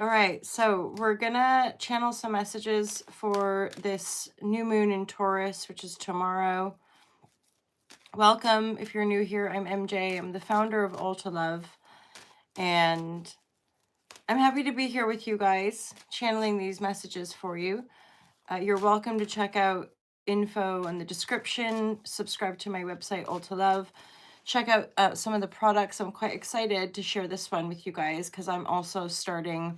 All right, so we're gonna channel some messages for this new moon in Taurus, which is tomorrow. Welcome. If you're new here, I'm MJ. I'm the founder of Ulta Love, and I'm happy to be here with you guys, channeling these messages for you. You're welcome to check out info in the description, subscribe to my website, Ulta Love. Check out some of the products. I'm quite excited to share this one with you guys because I'm also starting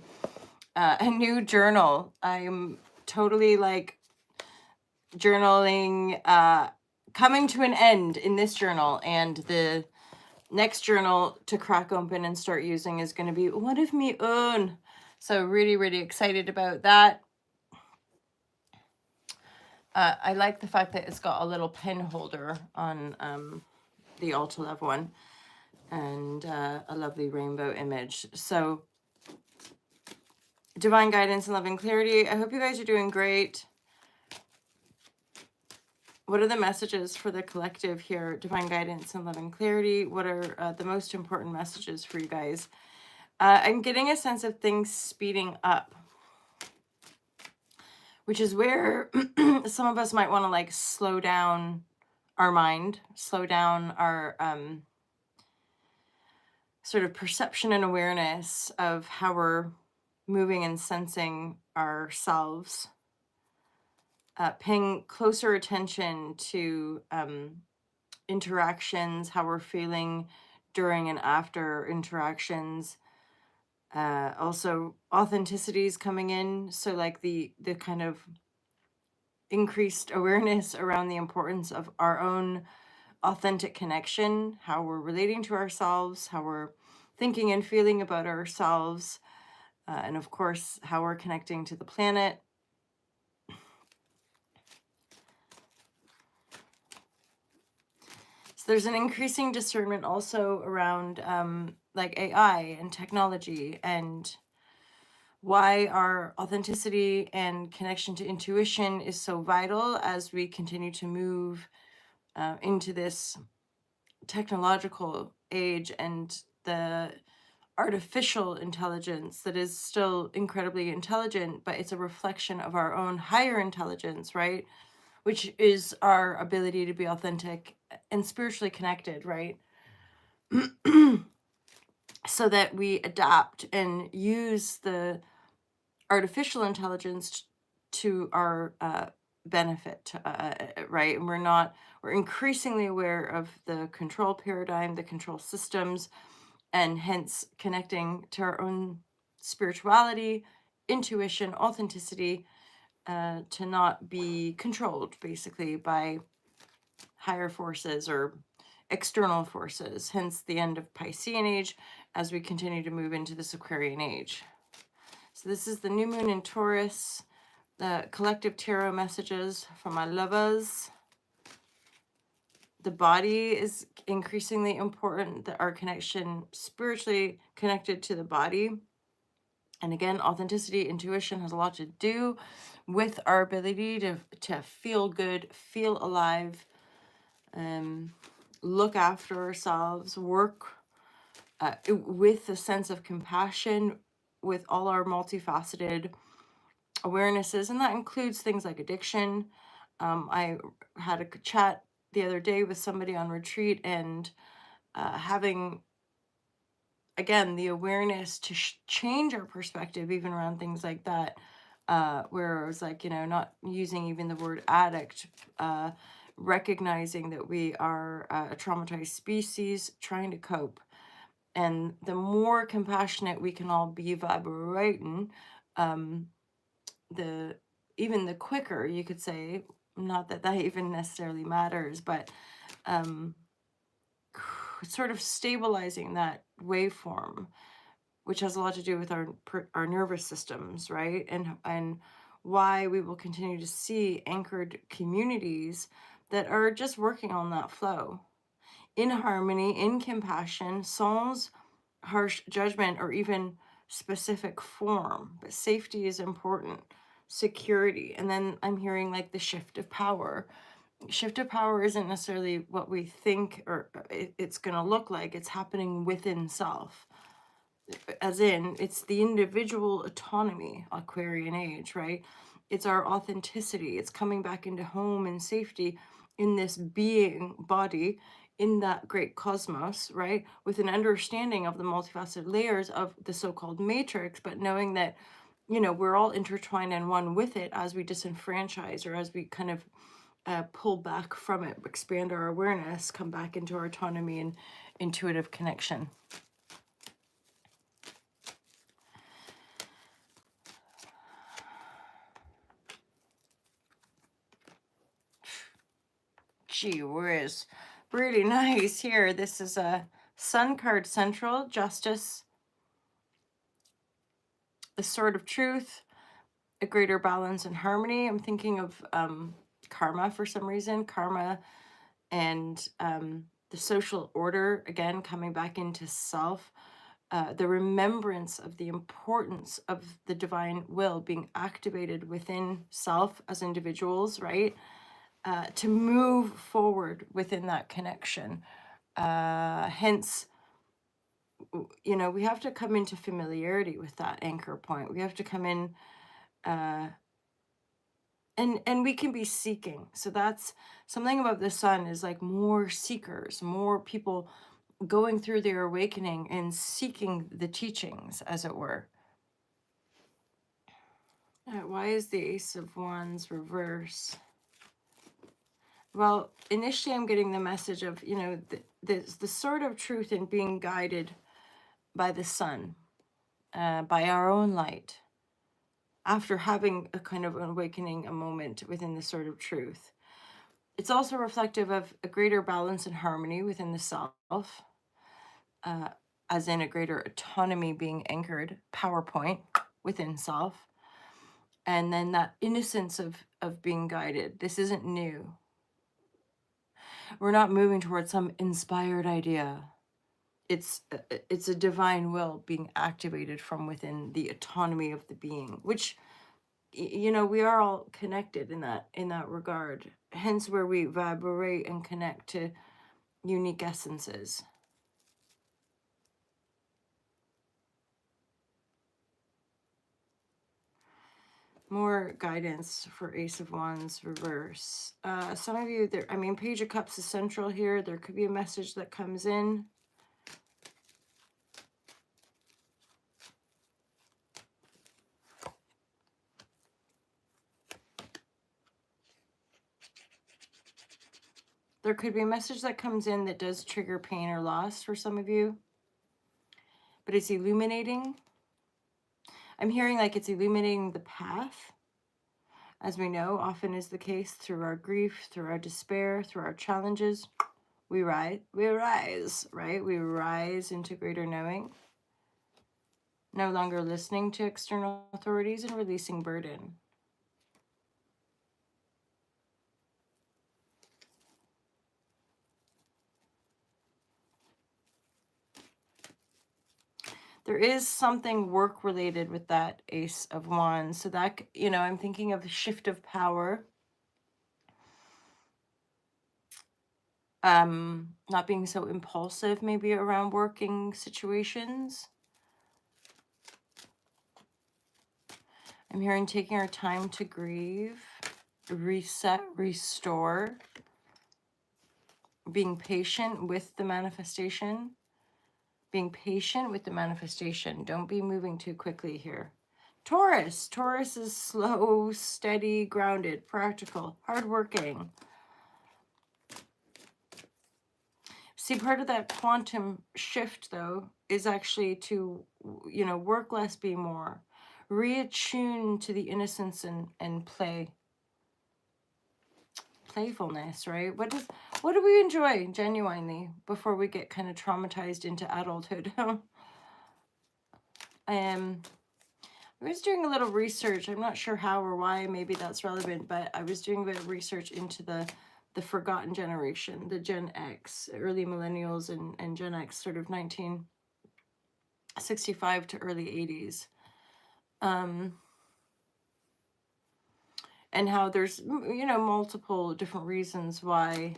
a new journal. I'm totally like journaling, coming to an end in this journal, and the next journal to crack open and start using is going to be What If Me Own. So really excited about that. I like the fact that it's got a little pen holder on the Ulta Love one, and a lovely rainbow image. So divine guidance and loving clarity. I hope you guys are doing great. What are the messages for the collective here? Divine guidance and loving clarity. What are the most important messages for you guys? I'm getting a sense of things speeding up, which is where some of us might want to like slow down our mind, slow down our sort of perception and awareness of how we're moving and sensing ourselves. Paying closer attention to interactions, how we're feeling during and after interactions. Also authenticity is coming in. So like the kind of increased awareness around the importance of our own authentic connection, how we're relating to ourselves, how we're thinking and feeling about ourselves, and of course, how we're connecting to the planet. So there's an increasing discernment also around like AI and technology, and why our authenticity and connection to intuition is so vital as we continue to move into this technological age, and the artificial intelligence that is still incredibly intelligent, but it's a reflection of our own higher intelligence, right? Which is our ability to be authentic and spiritually connected, right? So that we adapt and use the artificial intelligence to our benefit, right? And we're increasingly aware of the control paradigm, the control systems, and hence connecting to our own spirituality, intuition, authenticity, to not be controlled basically by higher forces or external forces, hence the end of Piscean age as we continue to move into this Aquarian age. So this is the new moon in Taurus, the collective tarot messages from my lovers. The body is increasingly important, that our connection spiritually connected to the body. And again, authenticity, intuition has a lot to do with our ability to feel good, feel alive, look after ourselves, work with a sense of compassion with all our multifaceted awarenesses. And that includes things like addiction. I had a chat the other day with somebody on retreat, and having, again, the awareness to change our perspective even around things like that, where it was like, not using even the word addict, recognizing that we are a traumatized species trying to cope. And the more compassionate we can all be vibrating, even the quicker, you could say, not that even necessarily matters, but sort of stabilizing that waveform, which has a lot to do with our nervous systems, right? And why we will continue to see anchored communities that are just working on that flow in harmony, in compassion, sans harsh judgment or even specific form. But safety is important, security. And then I'm hearing like the shift of power. Shift of power isn't necessarily what we think or it's going to look like. It's happening within self. as in it's the individual autonomy, Aquarian age, right? It's our authenticity. It's coming back into home and safety in this being body in that great cosmos, right? With an understanding of the multifaceted layers of the so-called matrix, but knowing that, we're all intertwined and one with it as we disenfranchise or as we kind of pull back from it, expand our awareness, come back into our autonomy and intuitive connection. Gee whiz. Really nice here. This is a Sun card central, justice, the sword of truth, a greater balance and harmony. I'm thinking of karma for some reason. Karma and the social order, again, coming back into self. The remembrance of the importance of the divine will being activated within self as individuals, right? To move forward within that connection. Hence, we have to come into familiarity with that anchor point. We have to come in, and we can be seeking. So that's something about the sun is like more seekers, more people going through their awakening and seeking the teachings, as it were. Why is the Ace of Wands reverse? Well, initially I'm getting the message of, the sort of truth in being guided by the sun, by our own light, after having a kind of awakening, a moment within the sort of truth. It's also reflective of a greater balance and harmony within the self, as in a greater autonomy being anchored, PowerPoint within self. And then that innocence of being guided. This isn't new. We're not moving towards some inspired idea. It's a divine will being activated from within the autonomy of the being, which we are all connected in that regard. Hence where we vibrate and connect to unique essences. More guidance for Ace of Wands reverse. Some of you there, Page of Cups is central here. There could be a message that comes in. There could be a message that comes in that does trigger pain or loss for some of you. But it's illuminating. I'm hearing like it's illuminating the path. As we know, often is the case through our grief, through our despair, through our challenges. We rise, right? We rise into greater knowing. No longer listening to external authorities and releasing burden. There is something work related with that Ace of Wands. So that, I'm thinking of a shift of power. Not being so impulsive maybe around working situations. I'm hearing taking our time to grieve, reset, restore, being patient with the manifestation. Being patient with the manifestation. Don't be moving too quickly here. Taurus. Taurus is slow, steady, grounded, practical, hardworking. See, part of that quantum shift, though, is actually to, work less, be more. Reattune to the innocence and playfulness, right? What do we enjoy genuinely before we get kind of traumatized into adulthood? I was doing a little research. I'm not sure how or why, maybe that's relevant, but I was doing a bit of research into the forgotten generation, the Gen X, early millennials and Gen X, sort of 1965 to early 80s. And how there's, multiple different reasons why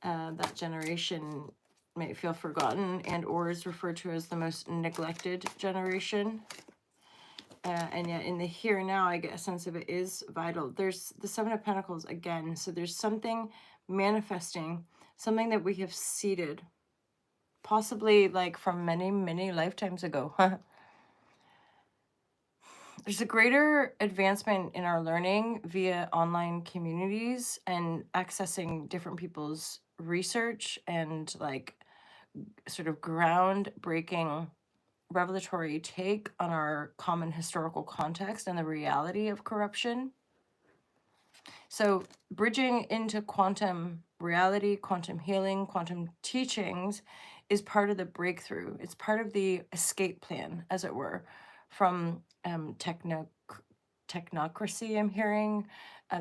that generation may feel forgotten and or is referred to as the most neglected generation. And yet in the here and now, I get a sense of it is vital. There's the Seven of Pentacles again. So there's something manifesting, something that we have seeded, possibly like from many, many lifetimes ago. There's a greater advancement in our learning via online communities and accessing different people's research and like sort of groundbreaking revelatory take on our common historical context and the reality of corruption. So, bridging into quantum reality, quantum healing, quantum teachings is part of the breakthrough. It's part of the escape plan, as it were, from technocracy, I'm hearing,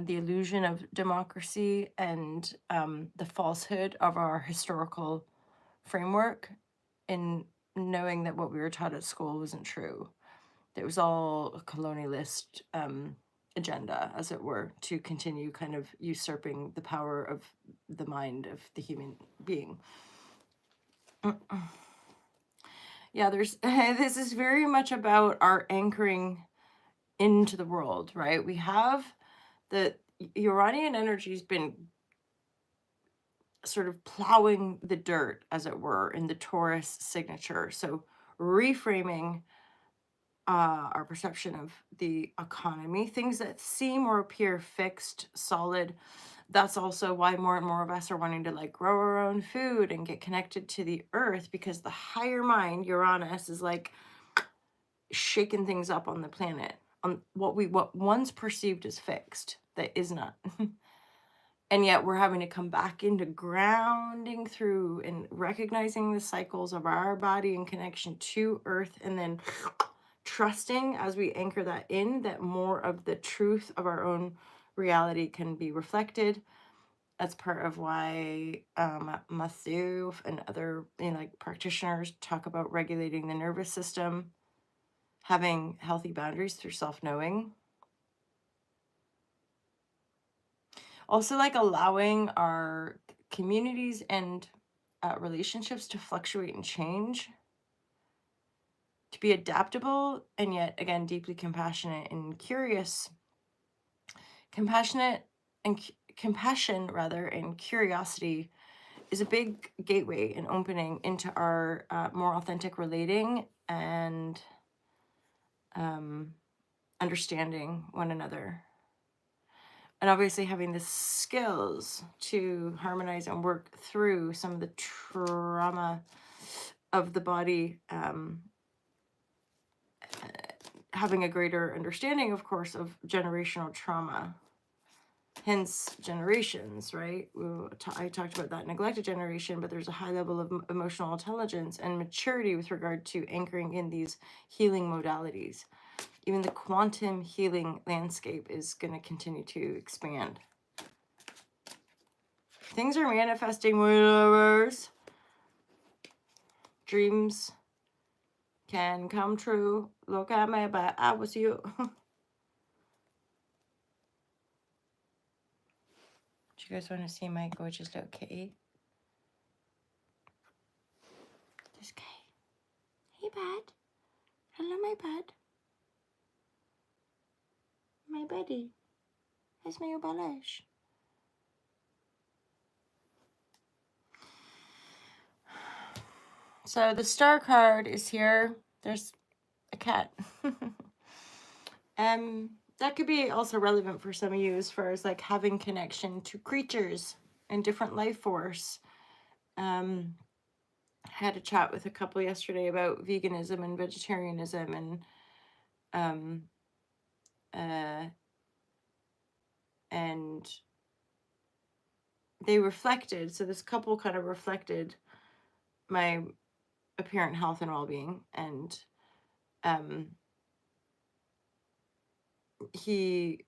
the illusion of democracy, and the falsehood of our historical framework, in knowing that what we were taught at school wasn't true. It was all a colonialist agenda, as it were, to continue kind of usurping the power of the mind of the human being. Yeah, there's this is very much about our anchoring into the world, right? We have the Uranian energy's been sort of plowing the dirt, as it were, in the Taurus signature. So reframing our perception of the economy, things that seem or appear fixed, solid. That's also why more and more of us are wanting to like grow our own food and get connected to the earth, because the higher mind, Uranus, is like shaking things up on the planet, on what once perceived as fixed that is not. And yet we're having to come back into grounding through and recognizing the cycles of our body and connection to earth, and then trusting as we anchor that in, that more of the truth of our own reality can be reflected. That's part of why Matthew and other like practitioners talk about regulating the nervous system, having healthy boundaries through self-knowing. Also, like allowing our communities and relationships to fluctuate and change, to be adaptable, and yet again deeply compassionate and curious. Compassion rather, and curiosity is a big gateway and opening into our more authentic relating and understanding one another. And obviously having the skills to harmonize and work through some of the trauma of the body, having a greater understanding, of course, of generational trauma. Hence generations, right? I talked about that neglected generation, but there's a high level of emotional intelligence and maturity with regard to anchoring in these healing modalities. Even the quantum healing landscape is going to continue to expand. Things are manifesting, lovers. Dreams can come true. Look at me, but I was you. Do you guys want to see my gorgeous little kitty? This guy. Hey, bud. Hello, my bud. My buddy. It's my blush. So the star card is here. There's a cat. That could be also relevant for some of you as far as like having connection to creatures and different life force. I had a chat with a couple yesterday about veganism and vegetarianism, and they reflected. So this couple kind of reflected my apparent health and well-being, and he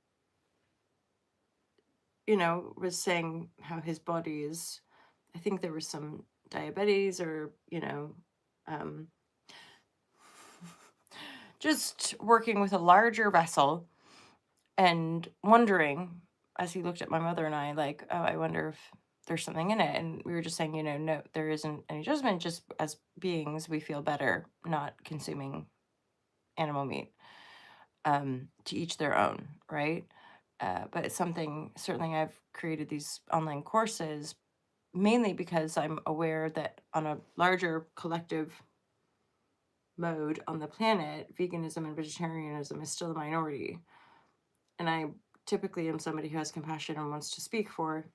was saying how his body is, I think there was some diabetes or, just working with a larger vessel, and wondering as he looked at my mother and I, like, oh, I wonder if there's something in it. And we were just saying, no, there isn't any judgment. Just as beings, we feel better not consuming animal meat. To each their own, right? But it's something, certainly I've created these online courses mainly because I'm aware that on a larger collective mode on the planet, veganism and vegetarianism is still a minority. And I typically am somebody who has compassion and wants to speak for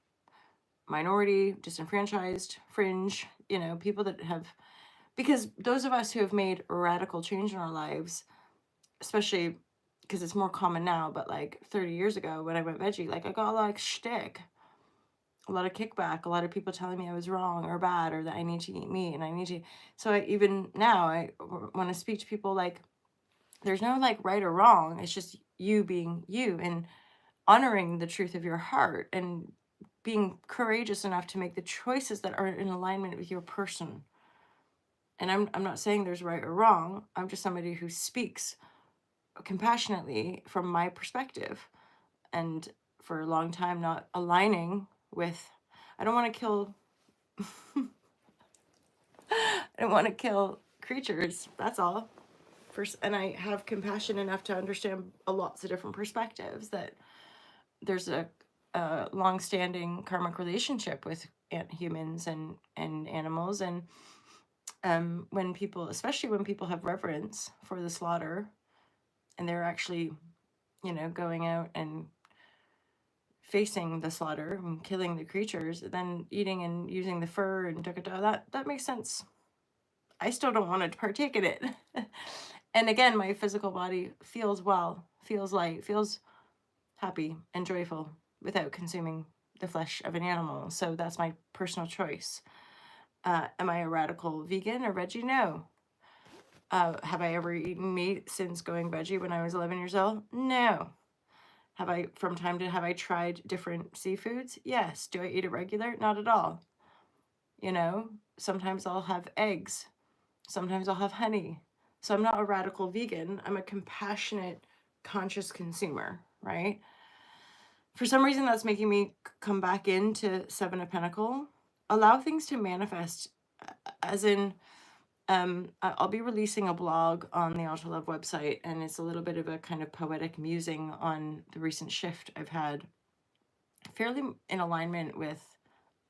minority, disenfranchised, fringe, people that have, because those of us who have made radical change in our lives, especially because it's more common now, but like 30 years ago when I went veggie, like I got a lot of shtick, a lot of kickback, a lot of people telling me I was wrong or bad, or that I need to eat meat and I need to. So even now, I want to speak to people like there's no like right or wrong. It's just you being you and honoring the truth of your heart and being courageous enough to make the choices that are in alignment with your person. And I'm not saying there's right or wrong. I'm just somebody who speaks compassionately from my perspective, and for a long time not aligning with, I don't want to kill I don't want to kill creatures, that's all. First, and I have compassion enough to understand lots of different perspectives, that there's a long-standing karmic relationship with humans and animals. And when people, especially when people have reverence for the slaughter and they're actually going out and facing the slaughter and killing the creatures, then eating and using the fur and that makes sense. I still don't want to partake in it. And again, my physical body feels well, feels light, feels happy and joyful without consuming the flesh of an animal. So that's my personal choice. Am I a radical vegan or veggie? No. Have I ever eaten meat since going veggie when I was 11 years old? No. Have I tried different seafoods? Yes. Do I eat it regular? Not at all. Sometimes I'll have eggs. Sometimes I'll have honey. So I'm not a radical vegan. I'm a compassionate, conscious consumer, right? For some reason, that's making me come back into Seven of Pentacles. Allow things to manifest, as in, I'll be releasing a blog on the Ultra Love website, and it's a little bit of a kind of poetic musing on the recent shift I've had, fairly in alignment with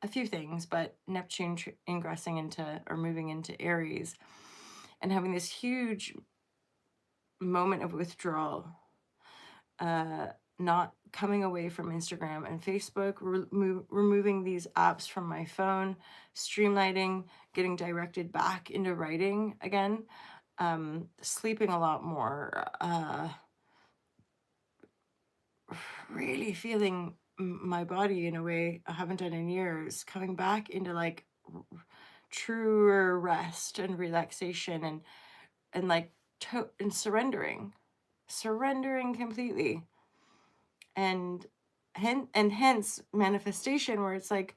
a few things, but Neptune ingressing into or moving into Aries and having this huge moment of withdrawal, not coming away from Instagram and Facebook, removing these apps from my phone, streamlining, getting directed back into writing again, sleeping a lot more, really feeling my body in a way I haven't done in years, coming back into like truer rest and relaxation and like and surrendering completely, and hence manifestation, where it's like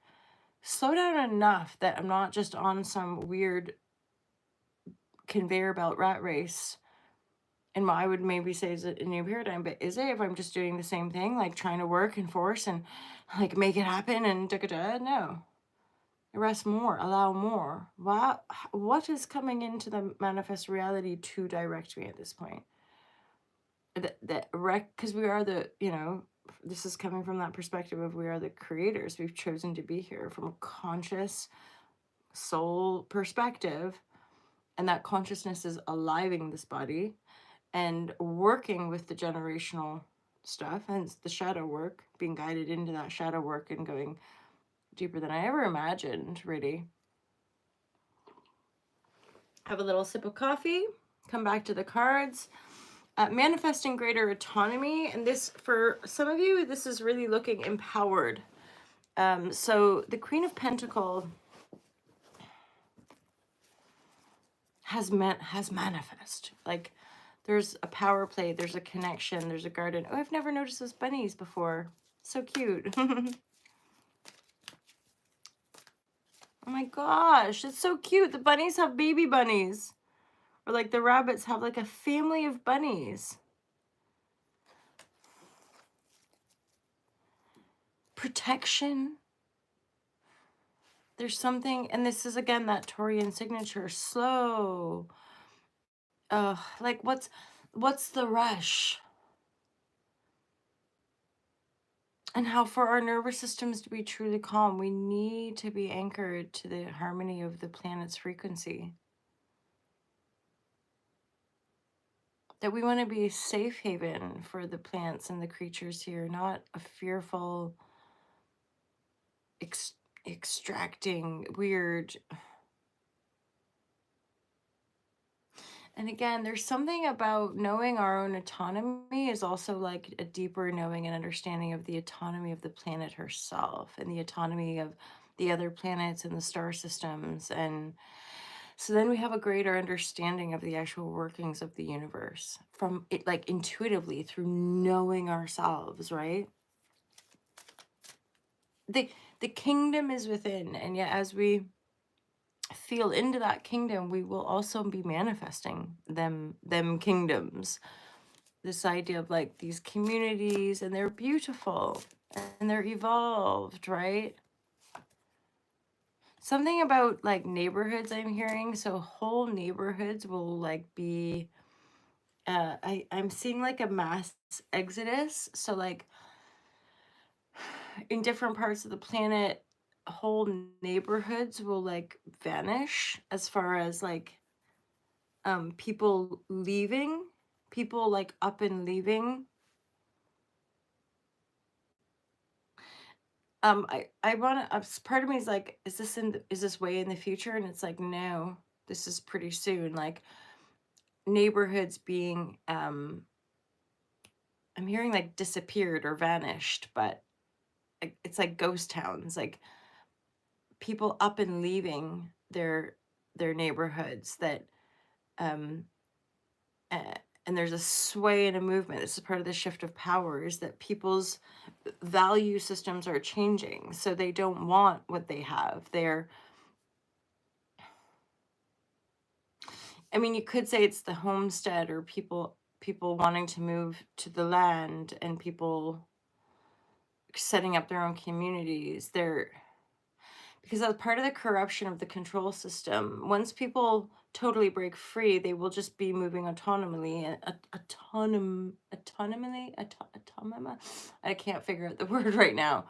slow down enough that I'm not just on some weird conveyor belt rat race. And what I would maybe say is a new paradigm, but is it, if I'm just doing the same thing, like trying to work and force and like make it happen and no. Rest more, allow more. What is coming into the manifest reality to direct me at this point? Because we are the, this is coming from that perspective of we are the creators. We've chosen to be here from a conscious soul perspective, and that consciousness is aliving this body and working with the generational stuff, hence the shadow work, being guided into that shadow work and going deeper than I ever imagined, really. Have a little sip of coffee, come back to the cards. Manifesting greater autonomy, and this, for some of you, this is really looking empowered. So the Queen of Pentacles has manifest. Like there's a power play, there's a connection, there's a garden. Oh, I've never noticed those bunnies before. So cute. Oh my gosh, it's so cute. The bunnies have baby bunnies. Or like the rabbits have like a family of bunnies. Protection. There's something, and this is again that Taurian signature, slow. Like what's the rush? And how for our nervous systems to be truly calm, we need to be anchored to the harmony of the planet's frequency. That we want to be a safe haven for the plants and the creatures here, not a fearful, ex- extracting, weird. And again, there's something about knowing our own autonomy is also like a deeper knowing and understanding of the autonomy of the planet herself and the autonomy of the other planets and the star systems. And so then we have a greater understanding of the actual workings of the universe from it, like intuitively through knowing ourselves, right? The kingdom is within, and yet as we feel into that kingdom, we will also be manifesting them kingdoms. This idea of like these communities, and they're beautiful and they're evolved, right? Something about like neighborhoods I'm hearing. So whole neighborhoods will like be I'm seeing like a mass exodus. So like in different parts of the planet, whole neighborhoods will like vanish as far as like people leaving, people like up and leaving. I want to, part of me is like, is this way in the future? And it's like, no, this is pretty soon. Like neighborhoods being I'm hearing like disappeared or vanished, but it's like ghost towns, like people up and leaving their neighborhoods that um uh, and there's a sway and a movement. This is part of the shift of power, is that people's value systems are changing, so they don't want what they have. I mean, you could say it's the homestead, or people wanting to move to the land, and people setting up their own communities. Because that's part of the corruption of the control system. Once people totally break free, they will just be moving autonomously, I can't figure out the word right now.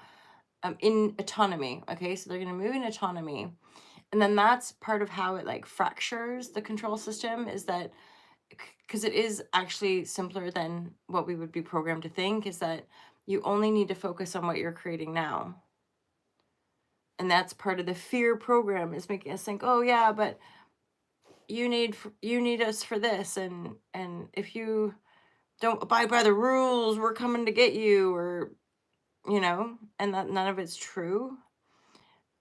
In autonomy. Okay, so they're going to move in autonomy, and then that's part of how it like fractures the control system. Is that because it is actually simpler than what we would be programmed to think? Is that you only need to focus on what you're creating now. And that's part of the fear program, is making us think, oh yeah, but you need us for this, and if you don't abide by the rules, we're coming to get you, or and that none of it's true.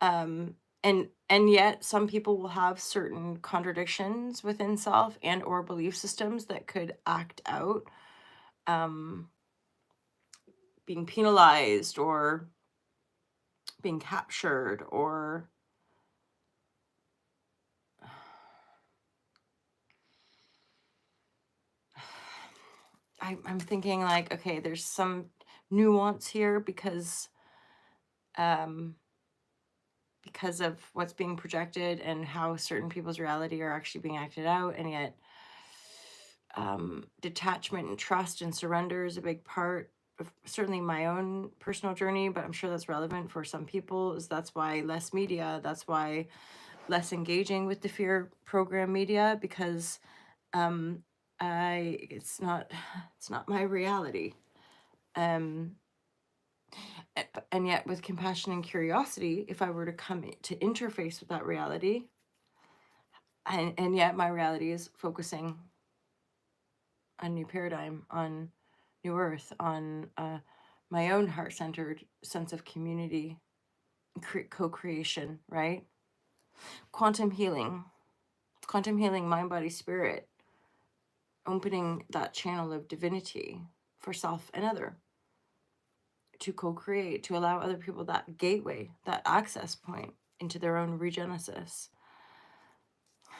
And yet some people will have certain contradictions within self and or belief systems that could act out, um being penalized or being captured, or I'm thinking like, okay, there's some nuance here um, because of what's being projected and how certain people's reality are actually being acted out, and yet detachment and trust and surrender is a big part of certainly my own personal journey, but I'm sure that's relevant for some people. Is that's why less media, that's why less engaging with the fear program media, because um, it's not my reality. Um, and yet with compassion and curiosity, if I were to come to interface with that reality, and yet my reality is focusing on new paradigm, on new earth, on my own heart-centered sense of community, co-creation, right? Quantum healing, mind, body, spirit, opening that channel of divinity for self and other, to co-create, to allow other people that gateway, that access point into their own regenesis.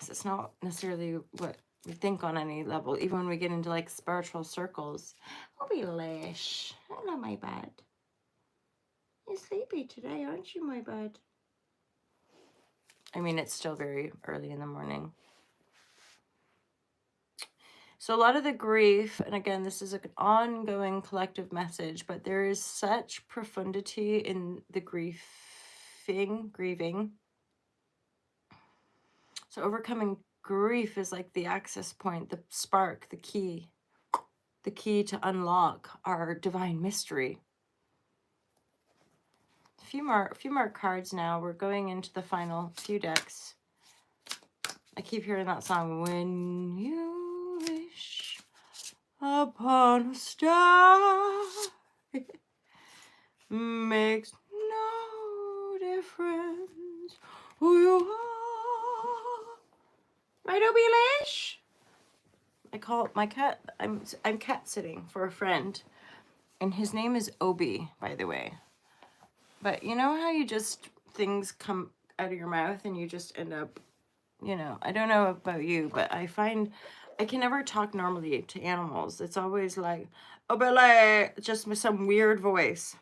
It's not necessarily what we think on any level, even when we get into like spiritual circles. Oh, be Lish. Hello, my bud. You're sleepy today, aren't you, my bud? I mean, it's still very early in the morning. So a lot of the grief, and again, this is an ongoing collective message, but there is such profundity in the grieving. So overcoming grief is like the access point, the spark, the key to unlock our divine mystery. A few more cards now. We're going into the final few decks. I keep hearing that song, when you wish upon a star. Makes no difference who you are. Right, Obi-Lish? I call my cat. I'm cat sitting for a friend, and his name is Obi, by the way. But you know how you just things come out of your mouth and you just end up, you know. I don't know about you, but I find I can never talk normally to animals. It's always like Obi, just with some weird voice.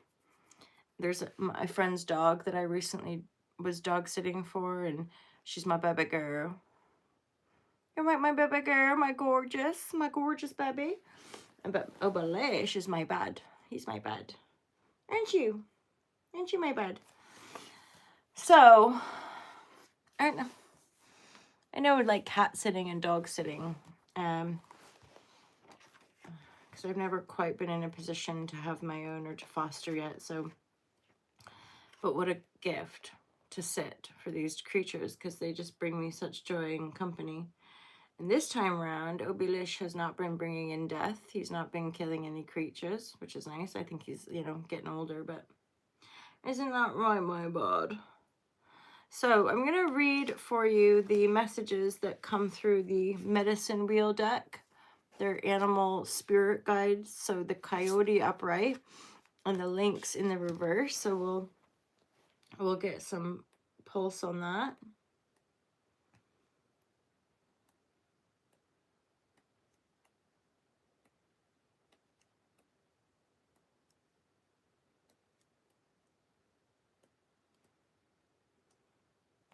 There's my friend's dog that I recently was dog sitting for, and she's my baby girl. You're my baby girl, my gorgeous baby. But Obalish is my bud. He's my bud. Aren't you? Aren't you my bud? So, I don't know. I know like cat sitting and dog sitting. Because I've never quite been in a position to have my own or to foster yet. So, but what a gift to sit for these creatures, because they just bring me such joy and company. And this time around, Obilish has not been bringing in death. He's not been killing any creatures, which is nice. I think he's, you know, getting older, but isn't that right, my bud? So I'm going to read for you the messages that come through the medicine wheel deck. They're animal spirit guides. So the coyote upright and the lynx in the reverse. So we'll get some pulse on that.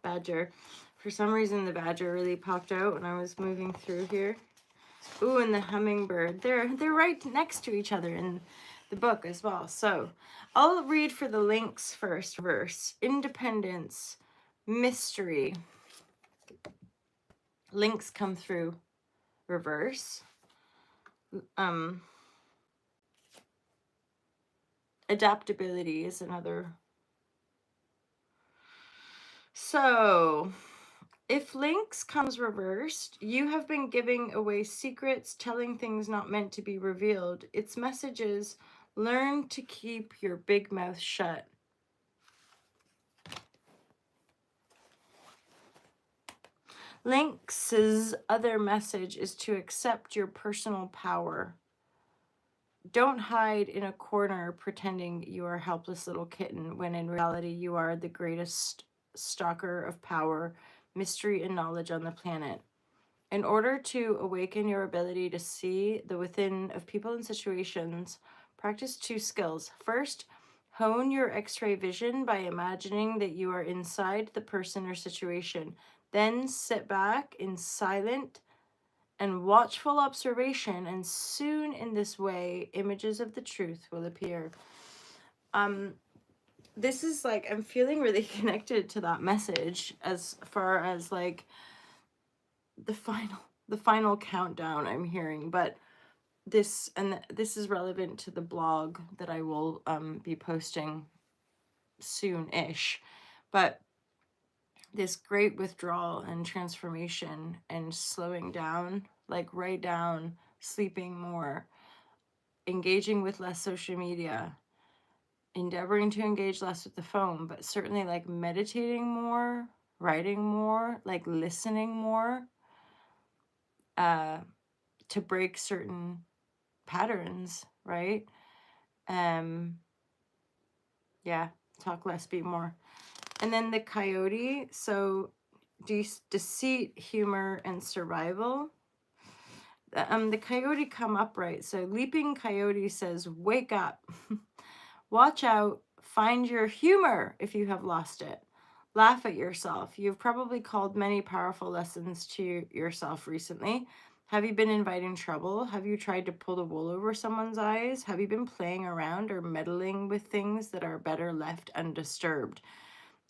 Badger. For some reason, the badger really popped out when I was moving through here. Ooh, and the hummingbird. They're right next to each other in the book as well. So I'll read for the lynx first. Verse. Independence. Mystery. Lynx come through reverse. Adaptability is another. So if Lynx comes reversed, you have been giving away secrets, telling things not meant to be revealed. Its message is, learn to keep your big mouth shut. Lynx's other message is to accept your personal power. Don't hide in a corner pretending you are a helpless little kitten when in reality you are the greatest stalker of power, mystery, and knowledge on the planet. In order to awaken your ability to see the within of people and situations, practice 2 skills. First, hone your X-ray vision by imagining that you are inside the person or situation. Then sit back in silent and watchful observation, and soon in this way, images of the truth will appear. This is like, I'm feeling really connected to that message as far as like the final countdown I'm hearing, but this is relevant to the blog that I will be posting soon-ish. But this great withdrawal and transformation and slowing down, like right down, sleeping more, engaging with less social media, endeavoring to engage less with the phone, but certainly like meditating more, writing more, like listening more, to break certain patterns, right? Yeah, talk less, be more. And then the coyote, so deceit, humor, and survival. The coyote come upright. So leaping coyote says, wake up, watch out, find your humor if you have lost it. Laugh at yourself. You've probably called many powerful lessons to yourself recently. Have you been inviting trouble? Have you tried to pull the wool over someone's eyes? Have you been playing around or meddling with things that are better left undisturbed?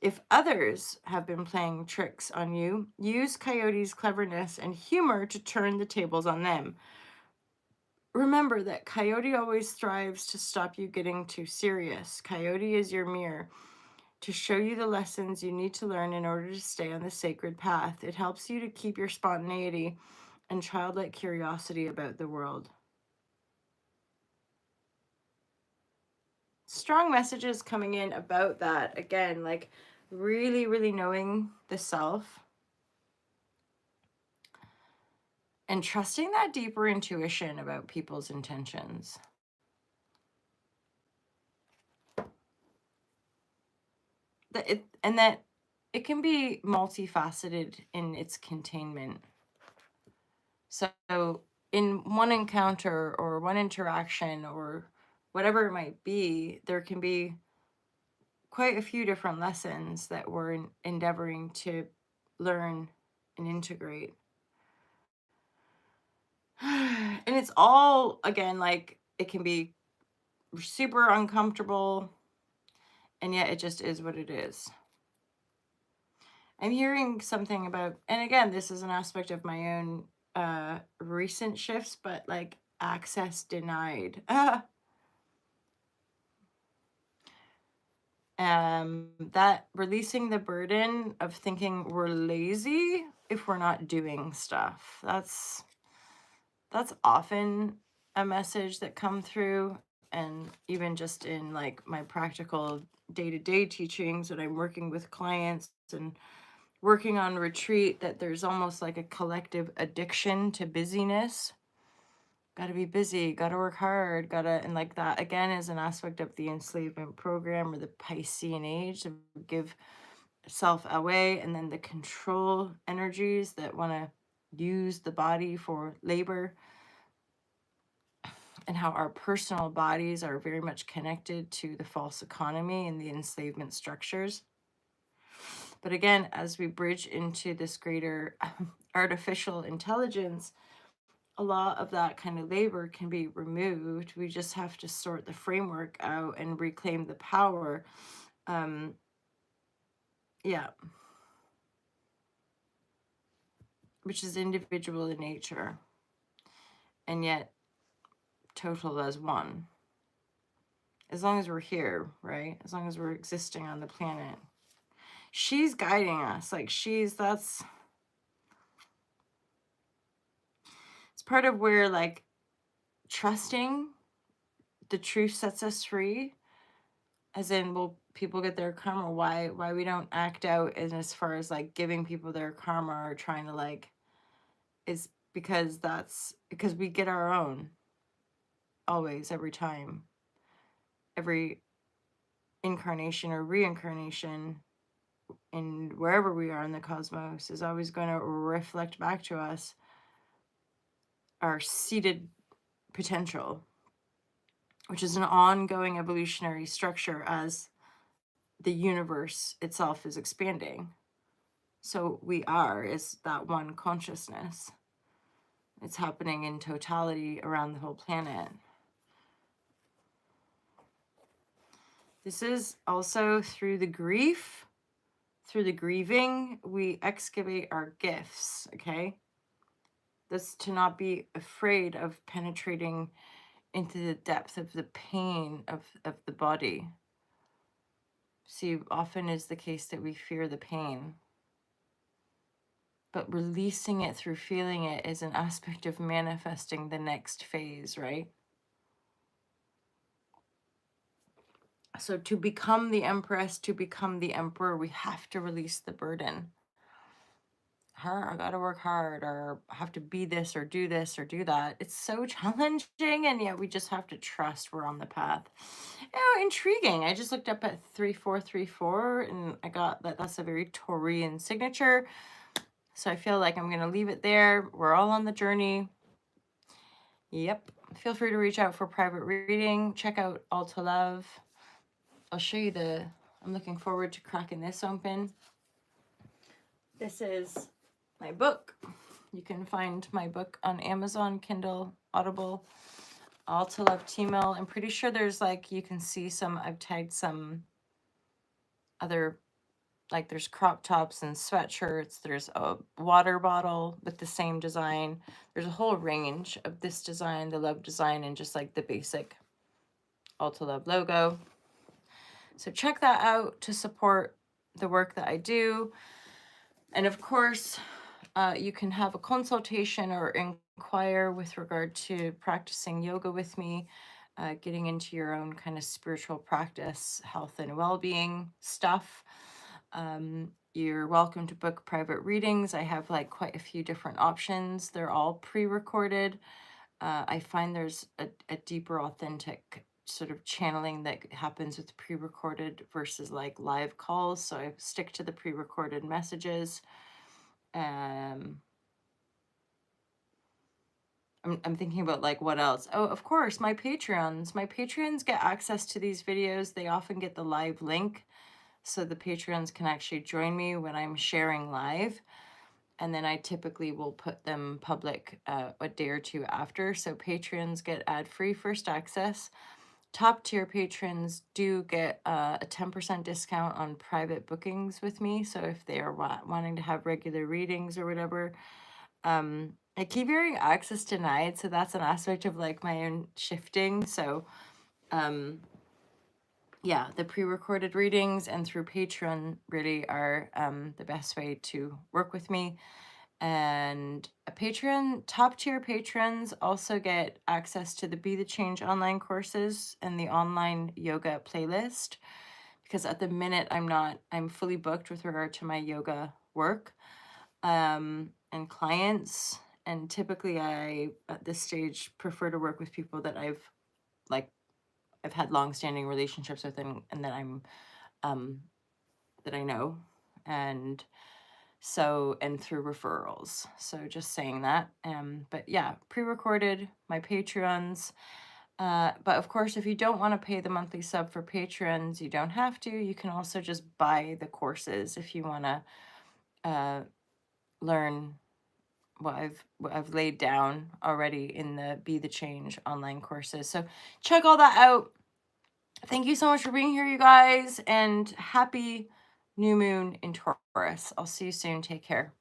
If others have been playing tricks on you, use Coyote's cleverness and humor to turn the tables on them. Remember that Coyote always strives to stop you getting too serious. Coyote is your mirror to show you the lessons you need to learn in order to stay on the sacred path. It helps you to keep your spontaneity and childlike curiosity about the world. Strong messages coming in about that. Again, like really, really knowing the self and trusting that deeper intuition about people's intentions. That it can be multifaceted in its containment. So in one encounter or one interaction or whatever it might be, there can be quite a few different lessons that we're endeavoring to learn and integrate. And it's all, again, like it can be super uncomfortable, and yet it just is what it is. I'm hearing something about, and again, this is an aspect of my own recent shifts, but like access denied. That releasing the burden of thinking we're lazy if we're not doing stuff. That's often a message that come through, and even just in like my practical day-to-day teachings when I'm working with clients and working on retreat, that there's almost like a collective addiction to busyness. Got to be busy, got to work hard, and like that again is an aspect of the enslavement program or the Piscean age to give self away, and then the control energies that want to use the body for labor, and how our personal bodies are very much connected to the false economy and the enslavement structures. But again, as we bridge into this greater artificial intelligence, a lot of that kind of labor can be removed. We just have to sort the framework out and reclaim the power. Yeah. Which is individual in nature, and yet total as one. As long as we're here, right? As long as we're existing on the planet. She's guiding us. Like it's part of where like trusting the truth sets us free, as in, will people get their karma? Why we don't act out as far as like giving people their karma or trying to like, is because we get our own always, every time, every incarnation or reincarnation, and wherever we are in the cosmos is always going to reflect back to us our seated potential, which is an ongoing evolutionary structure as the universe itself is expanding. So we is that one consciousness. It's happening in totality around the whole planet. This is also through the grief, through the grieving, we excavate our gifts, okay? That's to not be afraid of penetrating into the depth of the pain of the body. See, often is the case that we fear the pain. But releasing it through feeling it is an aspect of manifesting the next phase, right? So to become the empress, to become the emperor, we have to release the burden. I gotta work hard, or I have to be this or do that. It's so challenging, and yet we just have to trust we're on the path. Oh, intriguing. I just looked up at 3434 and I got that's a very Taurian signature. So I feel like I'm gonna leave it there. We're all on the journey. Yep. Feel free to reach out for private reading. Check out All to Love. I'll show you I'm looking forward to cracking this open. This is my book. You can find my book on Amazon, Kindle, Audible, all to love Tmall. I'm pretty sure there's like, you can see some, I've tagged some other, like there's crop tops and sweatshirts. There's a water bottle with the same design. There's a whole range of this design, the love design, and just like the basic all to love logo. So check that out to support the work that I do. And of course, you can have a consultation or inquire with regard to practicing yoga with me, getting into your own kind of spiritual practice, health and well-being stuff. You're welcome to book private readings. I have like quite a few different options. They're all pre-recorded. I find there's a deeper, authentic sort of channeling that happens with pre-recorded versus like live calls. So I stick to the pre-recorded messages. I'm thinking about like what else. Oh, of course, my Patreons. My Patreons get access to these videos. They often get the live link. So the Patreons can actually join me when I'm sharing live. And then I typically will put them public a day or two after. So Patreons get ad-free first access. Top tier patrons do get a 10% discount on private bookings with me. So if they are wanting to have regular readings or whatever, I keep hearing access denied. So that's an aspect of like my own shifting. So yeah, the pre-recorded readings and through Patreon really are the best way to work with me. And a Patreon, top tier patrons also get access to the Be the Change online courses and the online yoga playlist. Because at the minute I'm fully booked with regard to my yoga work and clients. And typically I, at this stage, prefer to work with people that I've had long-standing relationships with and that I'm that I know. And so, and through referrals. So just saying that. But yeah, pre-recorded, my Patreons. But of course, if you don't want to pay the monthly sub for Patrons, you don't have to. You can also just buy the courses if you want to learn what I've laid down already in the Be the Change online courses. So check all that out. Thank you so much for being here, you guys, and happy new moon in Taurus. I'll see you soon. Take care.